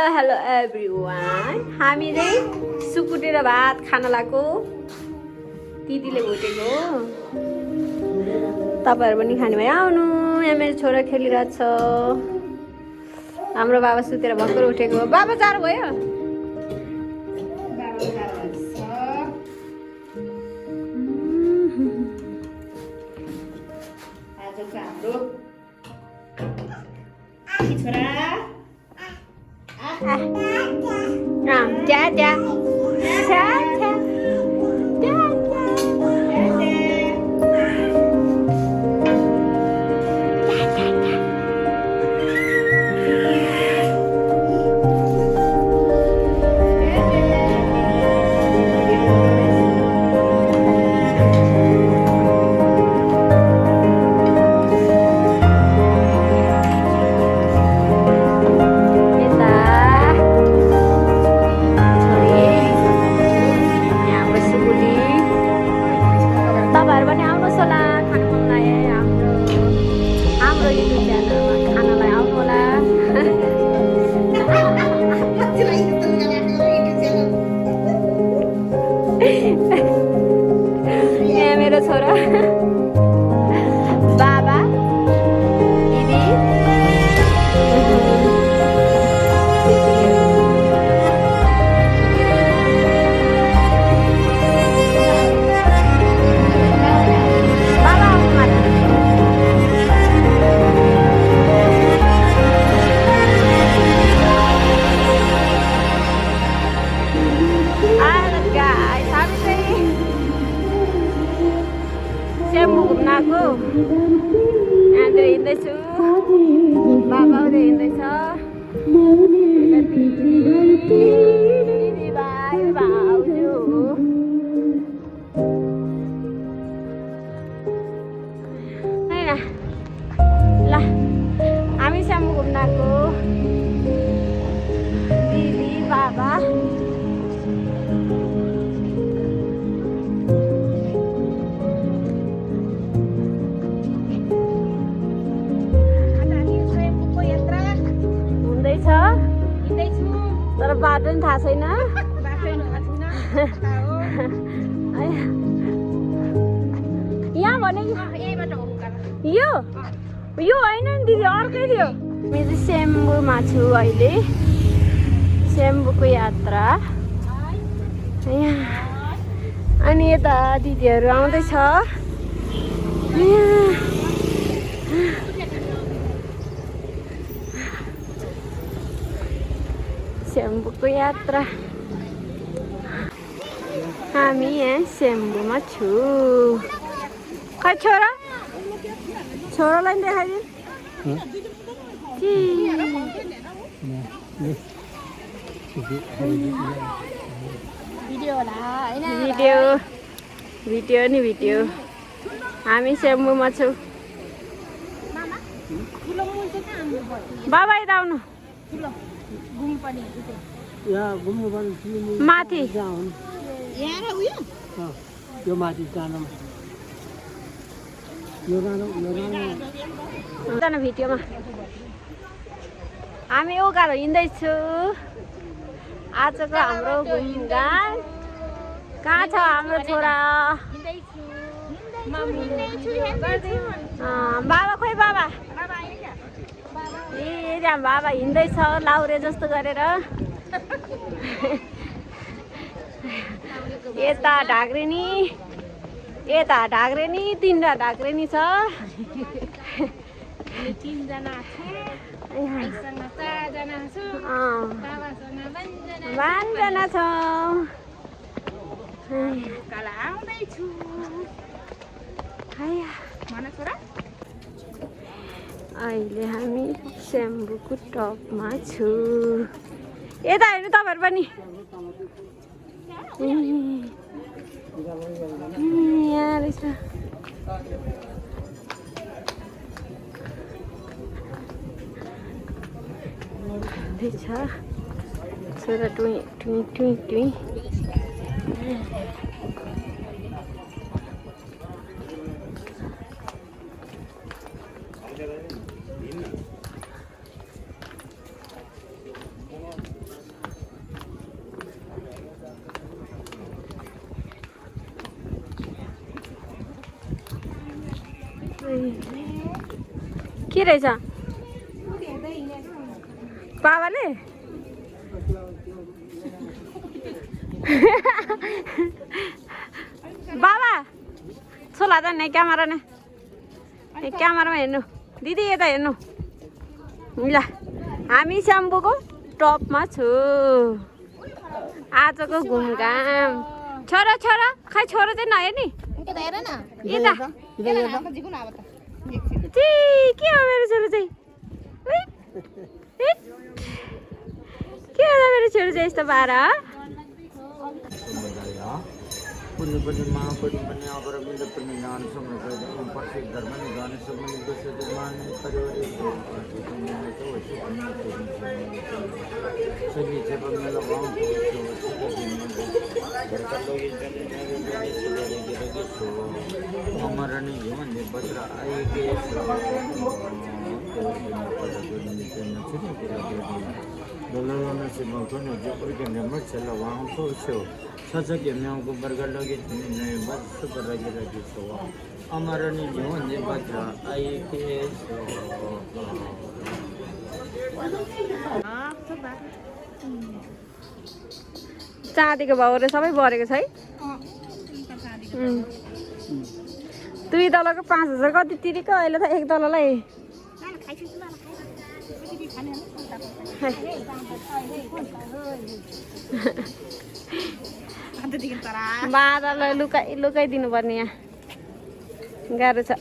Hello everyone. हामी चाहिँ सुकुटेर भात खान लागेको। दिदीले भुटेको। तपाईहरु पनि खाने भए आउनु। यहाँ मेरो छोरा खेलिरहेछ। हाम्रो बाबा सुतेर भर्खर उठेको। बाबा जाडो भयो? आजको हाम्रो छोरा बाटो नि थाहा छैन। यहाँ भने यो होइन नि दिदी, अर्कै थियो। म चाहिँ सेम्बुमा छु अहिले। सेम्बुको यात्रा। अनि यता दिदीहरू आउँदैछ। सेम्बुको यात्रा। हामी यहाँ सेम्बुमा छु। खै छोरा, छोरालाई देखाइदिनु। भिडियो हामी सेम्बुमा छु। बाबा यता आउनु। माथि यो माथि जानु भिडियोमा हामी उकालो हिँड्दैछु। आजको हाम्रो घुमघाम। कहाँ छ हाम्रो छोरा? बाबा खोइ बाबा बाबा हिँड्दैछ लाउरे जस्तो गरेर। यता ढाक्रेनी, यता ढाक्रेनी, तीनवटा ढाक्रेनी छ। पाँचजना छ। अहिले हामी सेम्बुको टपमा छु। यता हेर्नु तपाईहरु पनि। यहाँ रहेछ। छोरा टुई टुई टुई टुई। के रहेछ बाबाले बाबा छोला त नै क्यामेरा नै क्यामेरामा हेर्नु दिदी यता हेर्नु ल हामी स्याम्बुको टपमा छु आजको घुमघाम छोरा छोरा खै छोरा चाहिँ नहेर्ने यता के हो मेरो छोरो चाहिँ के हो मेरो छोरो चाहिँ यस्तो पारा पुण्य पुण्य महापुण्य पुण्य अपरमित पुण्य ज्ञान समर्पित ओम प्रत्येक धर्म निदान समन्वित दूसरे निर्माण परिवार सभी से बंगला लगाऊं तो हमारा नहीं जीवन में Bachra आएगे dololona se montono de porque me marcha la vamos todo show sacha que me hago burger lagi ne bas super lagi so amara ni जीवन ने बचरा आई के चाँदीको भाउहरू सबै बढेको छ है दुई तलको 5000 कति तिरेको अहिले त एक तललाई बाँदरलाई लुकाइदिनु पर्ने यहाँ गाह्रो छ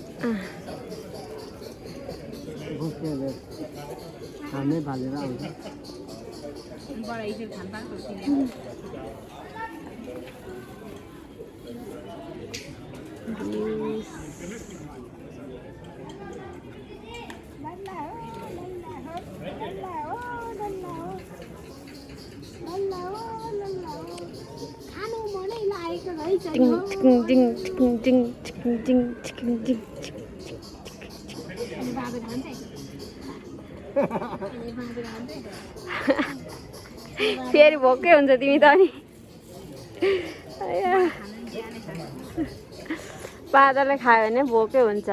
खानै भालेर आउँछ फेरि भोकै हुन्छ तिमी त अनि बाँदरले खायो भने भोकै हुन्छ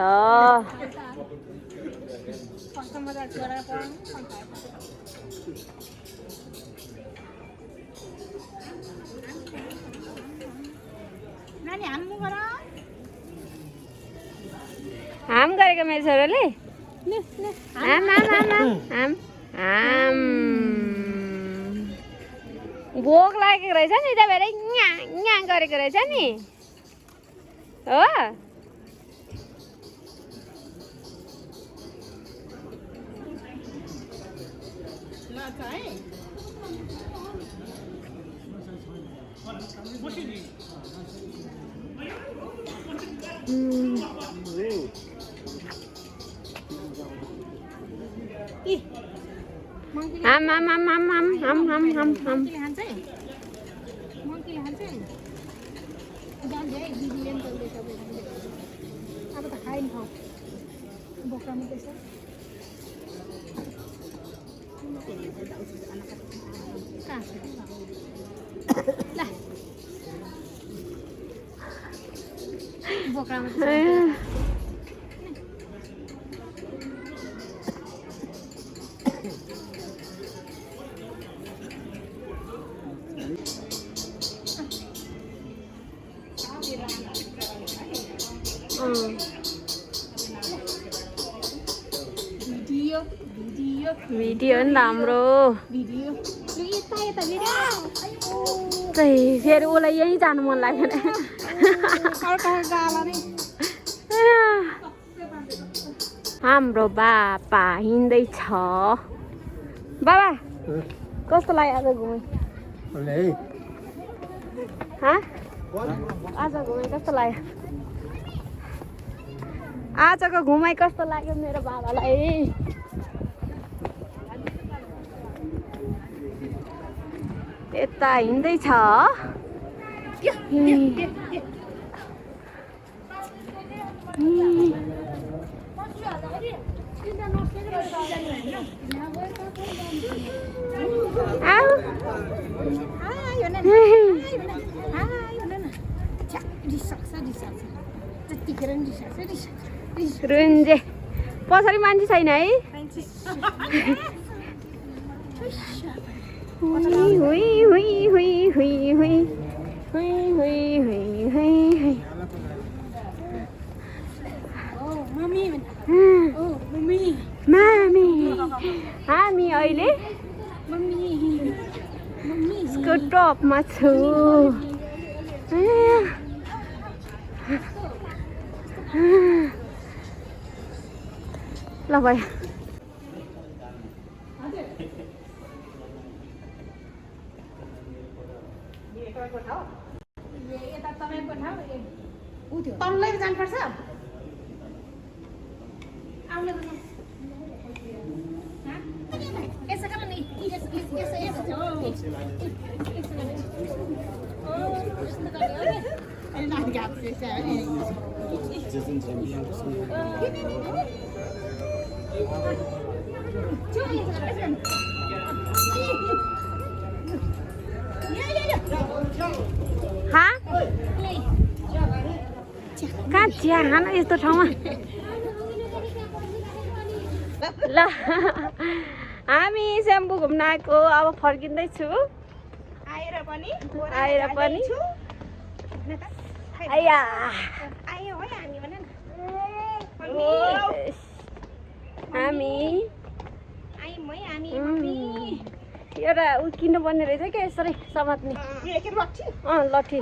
हाम गरेको मेरो छोराले हाम हाम हाम हाम हाम भोक लागेको रहेछ नि त भएर यहाँ गरेको रहेछ नि हो Ham ham ham ham ham ham ham ham ham. Video ni राम्रो त्यही फेरि उसलाई यही जानु मन लाग्यो नि हाम्रो बाबा हिँड्दैछ बाबा कस्तो लाग्यो आज घुमै आज घुमाइ कस्तो लाग्यो आजको घुमाइ कस्तो लाग्यो मेरो बाबालाई यता हिँड्दैछ रुन्जे पछाडि मान्छे छैन है हुई हुई हुई हुई हुई हुई हुई हुई हुई हुई हुई मामी हामी अहिले यसको टपमा छु ल भयो तल्लै जानुपर्छ कहाँ चिया खान यस्तो ठाउँमा ल हामी स्याम्पू घुम्न आएको अब फर्किँदैछु आएर पनि आया आयो है हामी भन हामी हामी एउटा उ किन्नुपर्ने रहेछ क्या यसरी समात्ने लट्ठी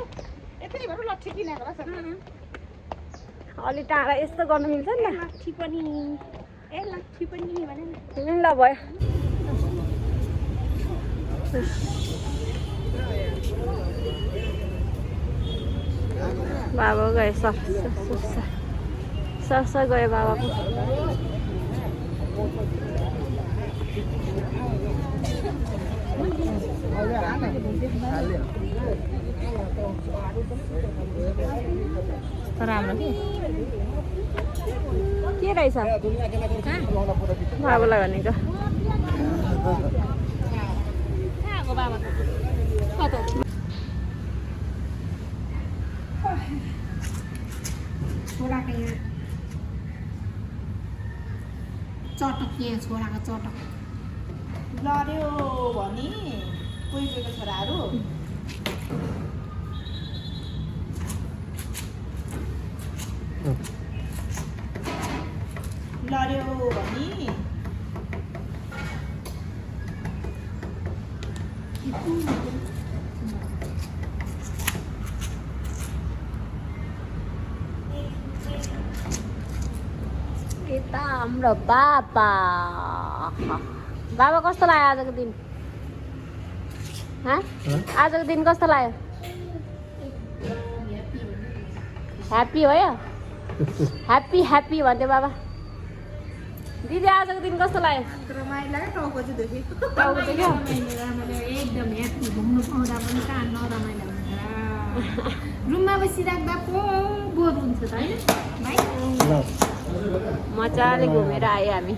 अलि टाढा यस्तो गर्नु मिल्छ नि लाठी पनि भने ल भयो बाबा गए सर गयो बाबा राम्रो के रहेछ बाबुलाई भनेको छोराको यहाँ चटक यहाँ छोराको चटक लड्यो भने कोही कोहीको छोराहरू लड्यो भने यता हाम्रो बाबा कस्तो लाग्यो आजको दिन आजको दिन कस्तो लाग्यो ह्याप्पी हो यो ह्याप्पी भन्थ्यो बाबा दिदी आजको दिन कस्तो लाग्यो रमाइलो लाग्यो टाउको चाहिँ दुख्यो टाउको देख्यो एकदम ह्याप्पी घुम्नु पाउँदा पनि कहाँ नरमाइलो हुन्छ रुममा बसिराख्दा पो बोर हुन्छ त होइन भाइ मजाले घुमेर आयो हामी